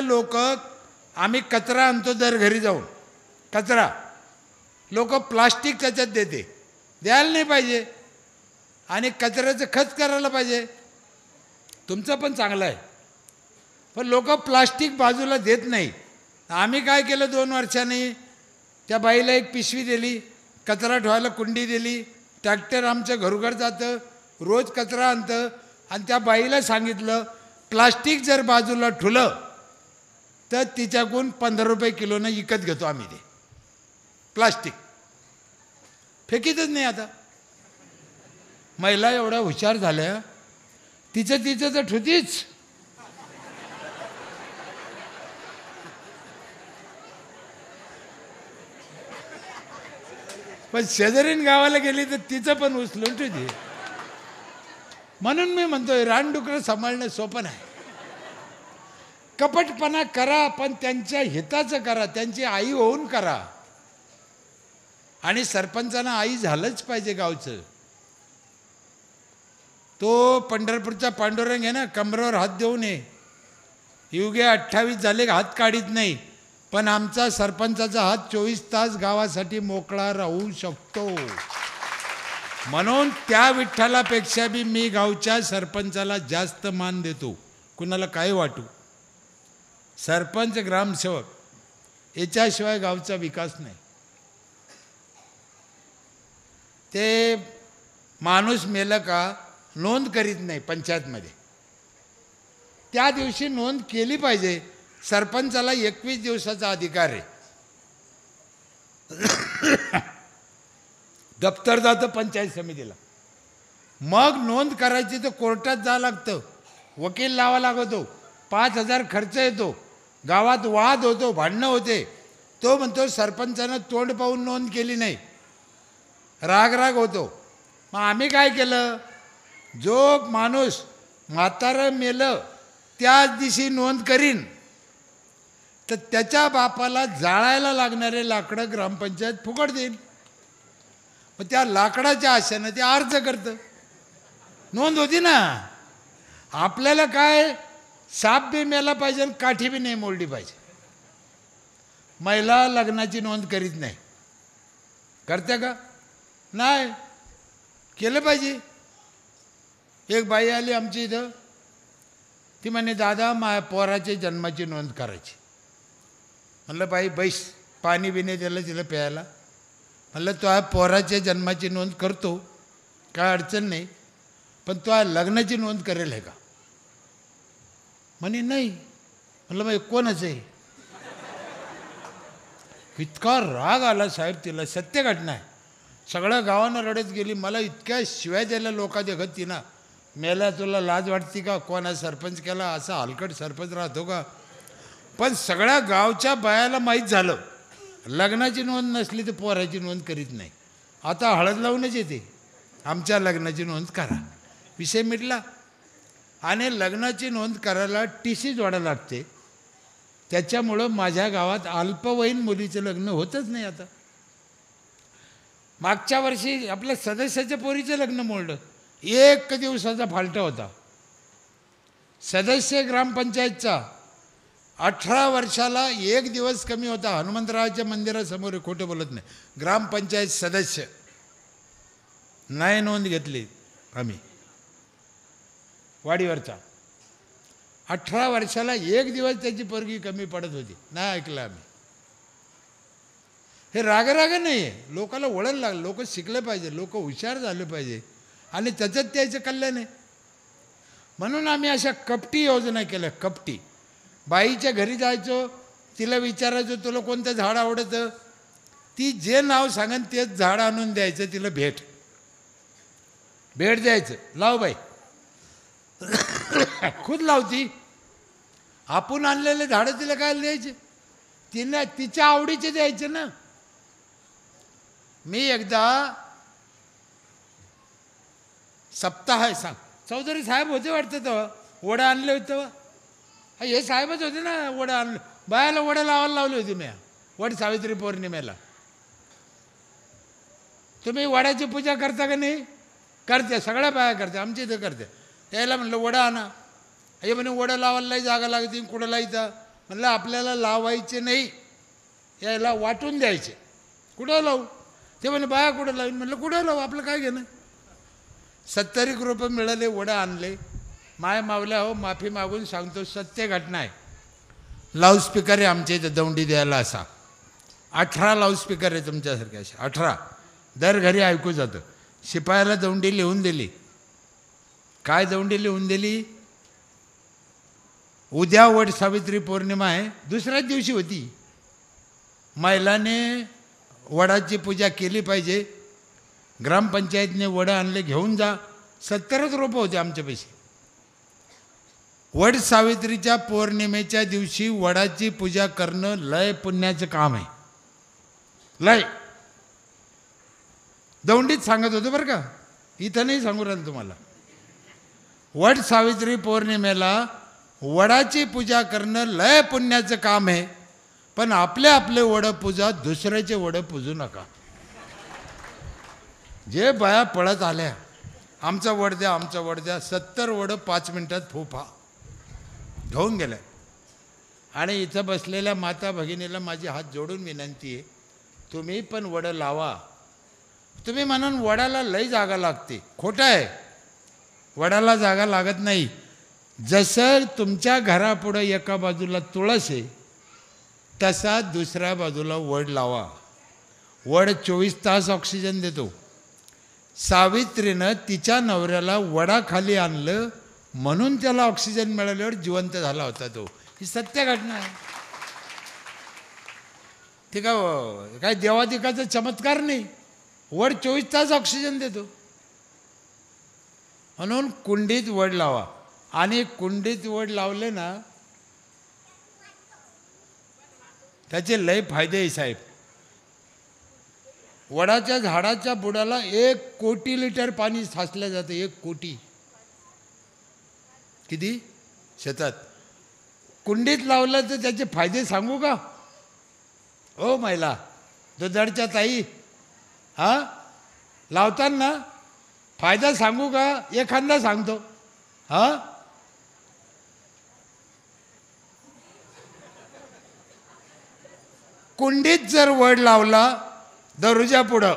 लोक, आम्ही कचरा आणतो दर घरी जाऊन, कचरा लोक प्लास्टिक त्याच्यात देते, द्यायला नाही पाहिजे, आणि कचऱ्याचं खत करायला पाहिजे. तुमचं पण चांगलं आहे, पण लोक प्लास्टिक बाजूला देत नाही. आम्ही काय केलं, 2 वर्षांनी त्या बाईला एक पिशवी दिली, कचरा ठेवायला कुंडी दिली, ट्रॅक्टर आमचं घरोघर जातं, रोज कचरा आणतं, आणि त्या बाईला सांगितलं प्लास्टिक जर बाजूला ठुलं तर तिच्याकडून 15 रुपये किलोनं विकत घेतो आम्ही ते प्लास्टिक, फेकीतच नाही. आता महिला एवढ्या हुशार झाल्या, तिचं तर ठुतीच. पण शेजारीन गावाला गेली तर तिचं पण उचलून ठेवते. म्हणून मी म्हणतोय रानडुकरं सांभाळणं सोपं नाही. कपटपणा करा, पण त्यांच्या हिताचं करा, त्यांची आई होऊन करा. आणि सरपंचांना आई झालंच पाहिजे गावचं. तो पंढरपूरचा पांडुरंग आहे ना, कमरेवर हात देऊन ये, युगे 28 झाले हात काढीत नाही, पण आमचा सरपंचाचा हात 24 तास गावासाठी मोकळा राहू शकतो. म्हणून त्या विठ्ठलापेक्षा बी मी गावच्या सरपंचाला जास्त मान देतो. कुणाला काय वाटू, सरपंच ग्रामसेवक याच्याशिवाय गावचा विकास नाही. ते माणूस मेलं का नोंद करीत नाही पंचायतमध्ये, त्या दिवशी नोंद केली पाहिजे. सरपंचाला 21 दिवसाचा अधिकार आहे. दप्तर जातं पंचायत समितीला, मग नोंद करायची तर कोर्टात जावं लागतं, वकील लावा लागतो, 5,000 खर्च येतो, गावात वाद होतो, भांडणं होते. तो म्हणतो सरपंचानं तोंड पाहून नोंद केली नाही, राग होतो. मग आम्ही काय केलं, जो माणूस म्हातारं मेलं त्याच दिवशी नोंद करीन, तर त्याच्या बापाला जाळायला लागणारे लाकडं ग्रामपंचायत फुकट देईल. मग त्या लाकडाच्या आशेनं ते अर्ज करतं, नोंद होती ना. आपल्याला काय, साप बी मेला पाहिजे आणि काठी बी नाही मोडली पाहिजे. महिला लग्नाची नोंद करीत नाही, करते का नाही, केलं पाहिजे. एक बाई आली आमची इथं, ती म्हणे दादा माझ्या पोराच्या जन्माची नोंद करायची. म्हणलं बाई बैस, पाणी बिणे दिलं तिला प्यायला. म्हणलं तो पोराच्या जन्माची नोंद करतो, काय अडचण नाही, पण तो लग्नाची नोंद करेल आहे का? म्हणे नाही. म्हणलं मग कोणाचं आहे? इतका राग आला साहेब तिला, सत्य घटना आहे. सगळ्या गावानं रडत गेली. मला इतक्या शिवाय द्यायला लोका देखत तिनं, मेला तुला लाज वाटते का, कोणा सरपंच केला, असा हलकट सरपंच राहतो का? पण सगळ्या गावच्या बायाला माहीत झालं, लग्नाची नोंद नसली तर पोराची नोंद करीत नाही. आता हळद लावूनच येते, आमच्या लग्नाची नोंद करा, विषय मिटला. आणि लग्नाची नोंद करायला TC जोडायला लागते. त्याच्यामुळं माझ्या गावात अल्पवयीन मुलीचं लग्न होतच नाही. आता मागच्या वर्षी आपल्या सदस्याच्या पोरीचं लग्न मोडलं, 1 दिवसाचा फाल्टा होता. सदस्य ग्रामपंचायतचा 18 वर्षाला 1 दिवस कमी होता. हनुमंतरावच्या मंदिरासमोर, खोटं बोलत नाही, ग्रामपंचायत सदस्य नाही नोंद घेतली आम्ही वाडीवरचा. 18 वर्षाला 1 दिवस त्याची पोरगी कमी पडत होती, नाही ऐकलं आम्ही. हे राग नाही आहे, लोकाला वळण लागलं, लोक शिकले पाहिजे, लोक हुशार झाले पाहिजे, आणि त्याच्यात त्याचं कल्याण आहे. म्हणून आम्ही अशा कपटी योजना केल्या. कपटी बाईच्या घरी जायचो, तिला विचारायचो तुला कोणतं झाड आवडतं, ती जे नाव सांगन तेच झाड आणून द्यायचं, तिला भेट द्यायचं, लाव बाई. खुद लावती. आपण आणलेले झाडं तिला काय द्यायचे, तिला तिच्या आवडीचे द्यायचे ना. मी एकदा सप्ताह आहे सांग, चौधरी साहेब होते वाटतं तेव्हा, वडं आणले होते तेव्हा, हे साहेबच होते ना. वडं आणलं, बायाला वडं लावायला लावली होती मी, वड सावित्री पौर्णिमेला. तुम्ही वडाची पूजा करता का नाही? करते, सगळ्या बाया करते, आमच्या इथं करते. यायला म्हणलं वडं आणा, हे म्हणे वडं लावायला जागा लागते, कुठं लायचा. म्हणलं आपल्याला लावायचे नाही, यायला वाटून द्यायचे. कुठं लावू? ते म्हणे बाया कुठं लावून? म्हटलं कुठं लावू, आपलं काय घेणं. 70 रुपये मिळाले, वडं आणले. माय मावल्या हो, माफी मागून सांगतो, सत्य घटना आहे. लाऊडस्पीकर आहे आमच्या इथं दौंडी द्यायला असा. 18 लाऊडस्पीकर आहे तुमच्यासारखे असे 18. दर घरी ऐकू जातं. शिपायाला दौंडी लिहून दिली. काय दौंडी लिहून दिली? उद्या वट सावित्री पौर्णिमा आहे, दुसऱ्याच दिवशी होती. महिलाने वडाची पूजा केली पाहिजे. ग्रामपंचायतने वडं आणले, घेऊन जा. 70 रुपये होते आमच्या पैसे. वड सावित्रीच्या पौर्णिमेच्या दिवशी वडाची पूजा करणं लय पुण्याचं काम आहे. लय दौंडीत सांगत होतो बरं का, इथं नाही सांगू राहिलं तुम्हाला. वड सावित्री पौर्णिमेला वडाची पूजा करणं लय पुण्याचं काम आहे. पण आपले वडं पूजा, दुसऱ्याचे वडं पूजू नका. जे बाया पळत आल्या, आमचा वड द्या, आमचा वड द्या. 70 वडं 5 मिनिटात फोफा घेऊन गेल्या. आणि इथं बसलेल्या माता भगिनीला माझी हात जोडून विनंती आहे, तुम्ही पण वडं लावा. तुम्ही म्हणून वडाला लई जागा लागते, खोटं आहे. वडाला जागा लागत नाही. जसं तुमच्या घरापुढं एका बाजूला तुळस आहे, तसा दुसऱ्या बाजूला वड लावा. वड 24 तास ऑक्सिजन देतो. सावित्रीनं तिच्या नवऱ्याला वडाखाली आणलं, म्हणून त्याला ऑक्सिजन मिळाल्यावर जिवंत झाला होता तो. ही सत्य घटना आहे. ते काय देवादिकाचा चमत्कार नाही. वड 24 तास ऑक्सिजन देतो. म्हणून कुंडीत वड लावा. आणि कुंडीत वड लावले ना, त्याचे लय फायदे आहे साहेब. वडाच्या झाडाच्या बुडाला 1 कोटी लिटर पाणी साचलं जातं. 1 कोटी. किती शेतात? कुंडीत लावलं तर त्याचे फायदे सांगू का? ओ महिला दुधाच्या ताई, हा लावताना फायदा सांगू का? एखादा सांगतो. हा कुंडीत जर वड लावला दरुजा पुढं,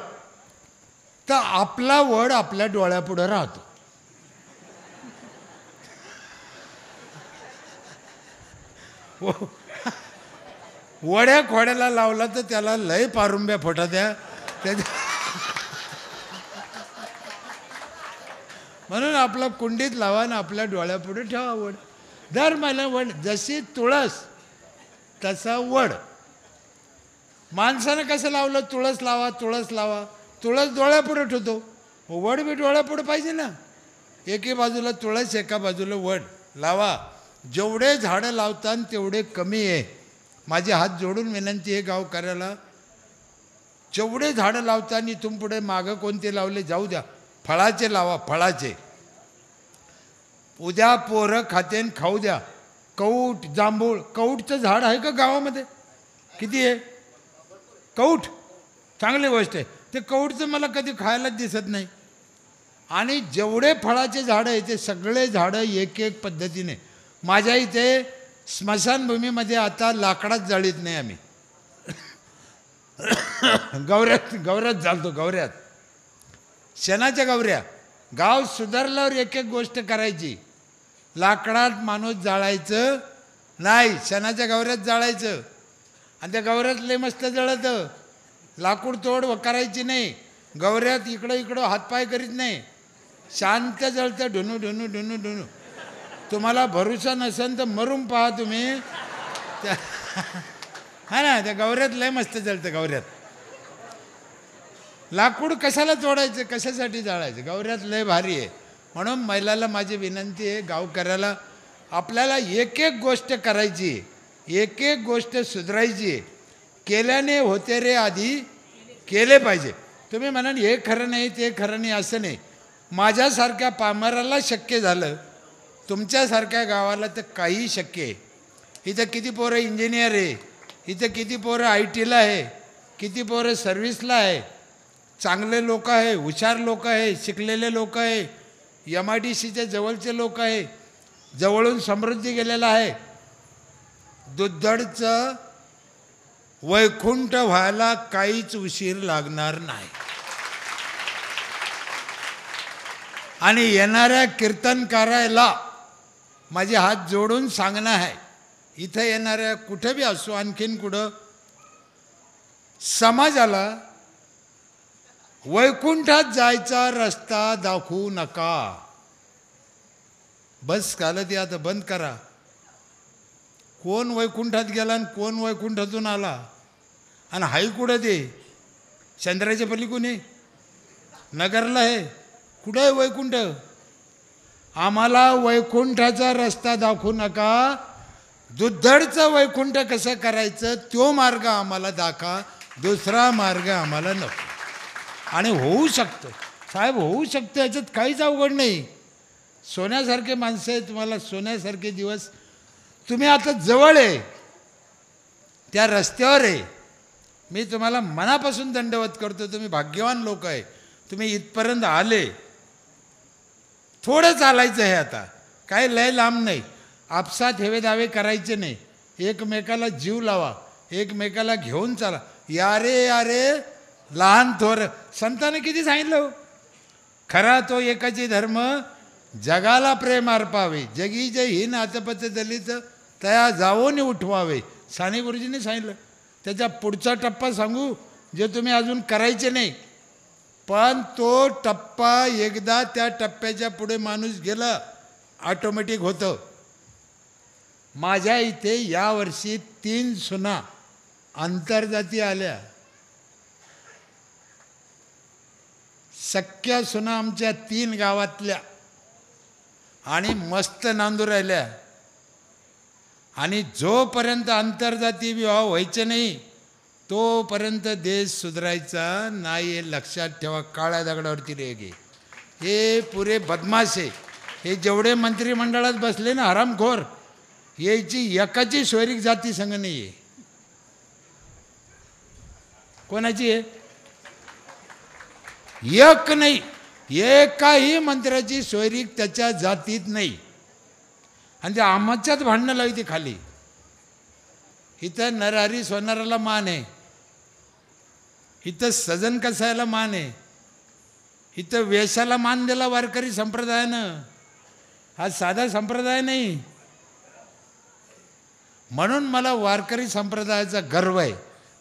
तर आपला वड आपल्या डोळ्यापुढं राहतो. वड्या खोड्याला लावला तर त्याला लय पारुंब्या फोटा द्या. म्हणून आपला कुंडीत लावा ना आपल्या डोळ्यापुढे ठेवा वड. दर महिला वड. जशी तुळस तसा वड. माणसानं कसं लावलं? तुळस लावा, तुळस लावा. तुळस डोळ्यापुढे ठेवतो, वड बी डोळ्यापुढे पाहिजे ना. एके बाजूला तुळस, एका बाजूला वड लावा. जेवढे झाडं लावतात तेवढे कमी आहे. माझे हात जोडून विनंती आहे गावकऱ्याला, जेवढे झाडं लावताना इथून पुढे मागं कोणते लावले जाऊ द्या, फळाचे लावा. फळाचे उद्या पोरं खातेन, खाऊ द्या. कौट, जांभूळ. कौटचं झाड आहे का गावामध्ये? किती आहे कौट? चांगली गोष्ट आहे. ते कौटचं मला कधी खायलाच दिसत नाही. आणि जेवढे फळाचे झाडं आहे ते सगळे झाडं एक एक पद्धतीने. माझ्या इथे स्मशानभूमीमध्ये आता लाकडात जाळीत नाही आम्ही, गवऱ्यात जाळतो. गवऱ्यात, शेणाच्या गवऱ्या. गाव सुधारल्यावर एक एक गोष्ट करायची. लाकडात माणूस जाळायचं नाही, शेणाच्या गवऱ्यात जाळायचं. आणि त्या गवऱ्यात लय मस्त जळतं. लाकूड तोड करायची नाही. गवऱ्यात इकडं इकडं हातपाय करीत नाही, शांत जळतं. ढुनू ढुनू ढुनू ढुनू. तुम्हाला भरोसा नसेल तर मरून पहा तुम्ही. हा ना, त्या गवऱ्यात लय मस्त जळतं. गवऱ्यात लाकूड कशाला तोडायचं, कशासाठी जाळायचं? गवऱ्यात लय भारी आहे. म्हणून महिलाला माझी विनंती आहे, गावकऱ्याला, आपल्याला एक एक गोष्ट करायची, एक एक गोष्ट सुधारायची. केल्याने होते रे, आधी केले पाहिजे. तुम्ही म्हणाल हे खरं नाही, ते खरं नाही, असं नाही. माझ्यासारख्या पामराला शक्य झालं, तुमच्यासारख्या गावाला तर काही शक्य आहे. इथं किती पोरं इंजिनियर आहे, इथं किती पोरं IT ला आहे, किती पोरं सर्व्हिसला आहे. चांगले लोक आहे, हुशार लोक आहे, शिकलेले लोक आहे, MIDCच्या जवळचे लोक आहे, जवळून समृद्धी गेलेला आहे. दुद्धडचं वैकुंठ व्हायला काहीच उशीर लागणार नाही. आणि येणाऱ्या कीर्तनकाराला माझे हात जोडून सांगणं आहे, इथं येणाऱ्या कुठं बी असो, आणखीन कुठं, समाजाला वैकुंठात जायचा रस्ता दाखवू नका. बस काल ती आता बंद करा. कोण वैकुंठात गेला आणि कोण वैकुंठातून आला आणि हाई कुठं ते चंद्राच्या पलीकडे नगरला आहे, कुठं आहे वैकुंठ? आम्हाला वैकुंठाचा रस्ता दाखवू नका. दुद्धडचं वैकुंठ कसं करायचं तो मार्ग आम्हाला दाखवा, दुसरा मार्ग आम्हाला नको. आणि होऊ शकतं साहेब, होऊ शकतं, याच्यात काहीच अवघड नाही. सोन्यासारखे माणसं आहे, तुम्हाला सोन्यासारखे दिवस. तुम्ही आता जवळ आहे, त्या रस्त्यावर आहे. मी तुम्हाला मनापासून दंडवत करतो. तुम्ही भाग्यवान लोक आहे, तुम्ही इथपर्यंत आले. थोडं चालायचं आहे आता, काय लय लांब नाही. आपसात हेवे दावे करायचे नाही. एकमेकाला जीव लावा, एकमेकाला घेऊन चाला. यारे यारे लहान थोर, संतांनी किती सांगितलं, खरा तो एकाची धर्म जगाला प्रेम अर्पावे, जगी जय ही नातपत दलित तया जावोनी उठवावे, साने गुरुजींनी सांगितलं. त्याच्या पुढचा टप्पा सांगू, जे तुम्ही अजून करायचे नाही, पण तो टप्पा एकदा त्या टप्प्याच्या पुढे माणूस गेला ऑटोमॅटिक होतं. माझ्या इथे यावर्षी 3 सुना आंतरजाती आल्या. सख्या सुना आमच्या 3 गावातल्या, आणि मस्त नांदू राहिल्या. आणि जोपर्यंत आंतरजाती विवाह व्हायचे नाही तोपर्यंत देश सुधारायचा नाही, हे लक्षात ठेवा. काळ्या दगडावरती रेगे. हे पुरे बदमाश आहे. हे जेवढे मंत्रिमंडळात बसले ना हरामखोर, याची एकाची सोयरीक जाती संघ नाही आहे. कोणाची आहे? एक नाही, एकाही मंत्र्याची सोयरीक त्याच्या जातीत नाही. आणि ते आमच्यात भांडणं लावते खाली. इथं नरहरी सोनाराला मान आहे, इथं सजन कसायला मान आहे, इथं वेशाला मान दिला वारकरी संप्रदायानं. हा साधा संप्रदाय नाही. म्हणून मला वारकरी संप्रदायाचा गर्व आहे.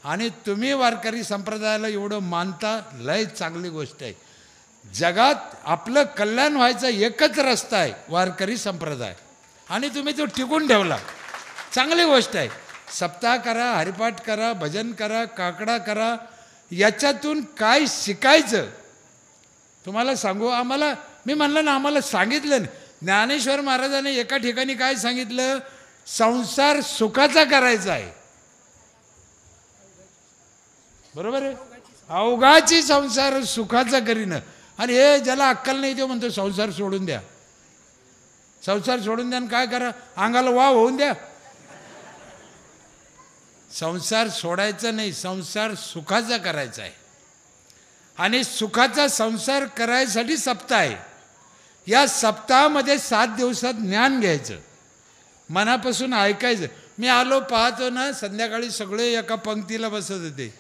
आणि तुम्ही वारकरी संप्रदायाला एवढं मानता, लय चांगली गोष्ट आहे. जगात आपलं कल्याण व्हायचा एकच रस्ता आहे, वारकरी संप्रदाय. आणि तुम्ही तो टिकून ठेवला, चांगली गोष्ट आहे. सप्ताह करा, हरिपाठ करा, भजन करा, काकडा करा. याच्यातून काय शिकायचं तुम्हाला सांगू. आम्हाला, मी म्हणलं ना, आम्हाला सांगितलं नाही. ज्ञानेश्वर महाराजांनी एका ठिकाणी काय सांगितलं, संसार सुखाचा करायचा आहे. बरोबर आहे, अवघाची संसार सुखाचा करीन. आणि हे ज्याला अक्कल नाही तो म्हणतो संसार सोडून द्या. संसार सोडून द्या आणि काय करा, अंगाला वाव होऊन द्या. संसार सोडायचा नाही, संसार सुखाचा करायचा आहे. आणि सुखाचा संसार करायसाठी सप्ताह आहे. या सप्ताहामध्ये 7 दिवसात ज्ञान घ्यायचं, मनापासून ऐकायचं. मी आलो पाहतो ना, संध्याकाळी सगळे एका पंक्तीला बसत होते,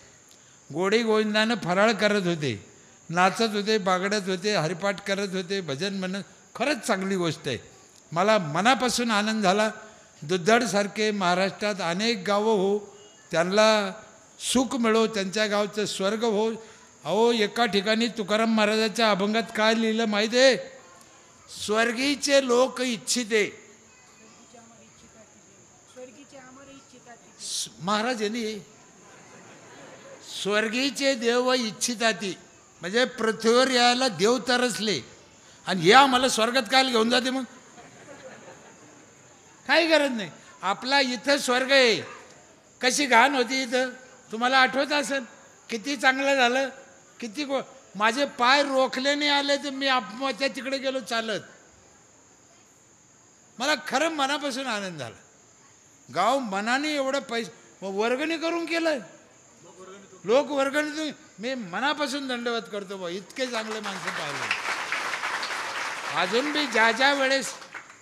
गोडी गोविंदानं फराळ करत होते, नाचत होते, बागडत होते, हरिपाठ करत होते, भजन म्हणत. खरंच चांगली गोष्ट आहे. मला मनापासून आनंद झाला. दुद्धडसारखे महाराष्ट्रात अनेक गावं हो, त्यांना सुख मिळो, त्यांच्या गावचं स्वर्ग हो. अहो, एका ठिकाणी तुकाराम महाराजाच्या अभंगात काय लिहिलं माहिती आहे, स्वर्गीचे लोक इच्छिते. महाराज यांनी स्वर्गीचे देव इच्छिताती, म्हणजे पृथ्वीवर यायला देव तरसले. आणि या मला स्वर्गात काय घेऊन जाते, मग काही गरज नाही. आपला इथं स्वर्ग आहे. कशी घाण होती इथं, तुम्हाला आठवत असेल. किती चांगलं झालं, किती माझे पाय रोखले नाही आले तर मी त्या तिकडे गेलो चालत. मला खरं मनापासून आनंद झाला. गाव मनाने एवढं पैसे वर्गणी करून केलं, लोक वर्गणी. मी मनापासून दंडवत करतो बा, इतके चांगले माणसं पाहिले. अजून बी ज्या ज्या वेळेस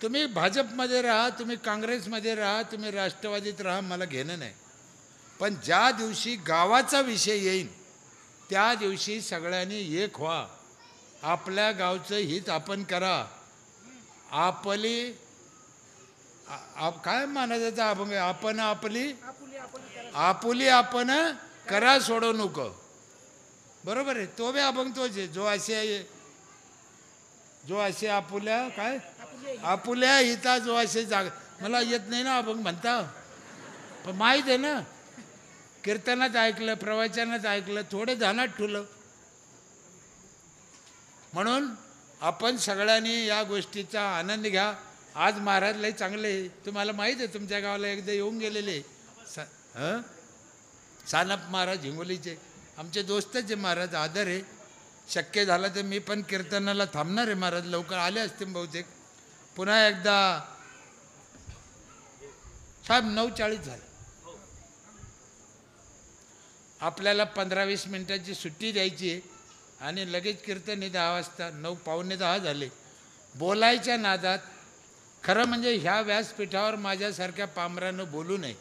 तुम्ही भाजपमध्ये राहा, तुम्ही काँग्रेसमध्ये राहा, तुम्ही राष्ट्रवादीत राहा, मला घेणं नाही. पण ज्या दिवशी गावाचा विषय येईल त्या दिवशी सगळ्यांनी एक व्हा. आपल्या गावचं हित आपण करा. आपली काय म्हणायचं अभंग, आपण आपली आपुली आपण करा सोडवणूक. बरोबर आहे. तो बी अभंग तोच आहे. जो असे आपुल्या काय आपुल्या हिता जो असे जाग. मला येत नाही ना अभंग म्हणता, पण माहीत आहे ना. कीर्तनात ऐकलं, प्रवचनात ऐकलं, थोडे ध्यानात ठेवलं. म्हणून आपण सगळ्यांनी या गोष्टीचा आनंद घ्या. आज महाराज लय चांगले, तुम्हाला माहीत आहे, तुमच्या गावाला एकदा येऊन गेलेले सानप महाराज हिंगोलीचे आमचे दोस्तच आहे महाराज. आदर आहे. शक्य झालं तर मी पण कीर्तनाला थांबणार आहे महाराज. लवकर आले असतील बहुतेक. पुन्हा एकदा साहेब 9:40 झाले. आपल्याला 15-20 मिनिटाची सुट्टी द्यायची आहे आणि लगेच कीर्तन 10 वाजता 9 पावणे 10 झाले. बोलायच्या नादात खरं म्हणजे ह्या व्यासपीठावर माझ्यासारख्या पामरानं बोलू नये.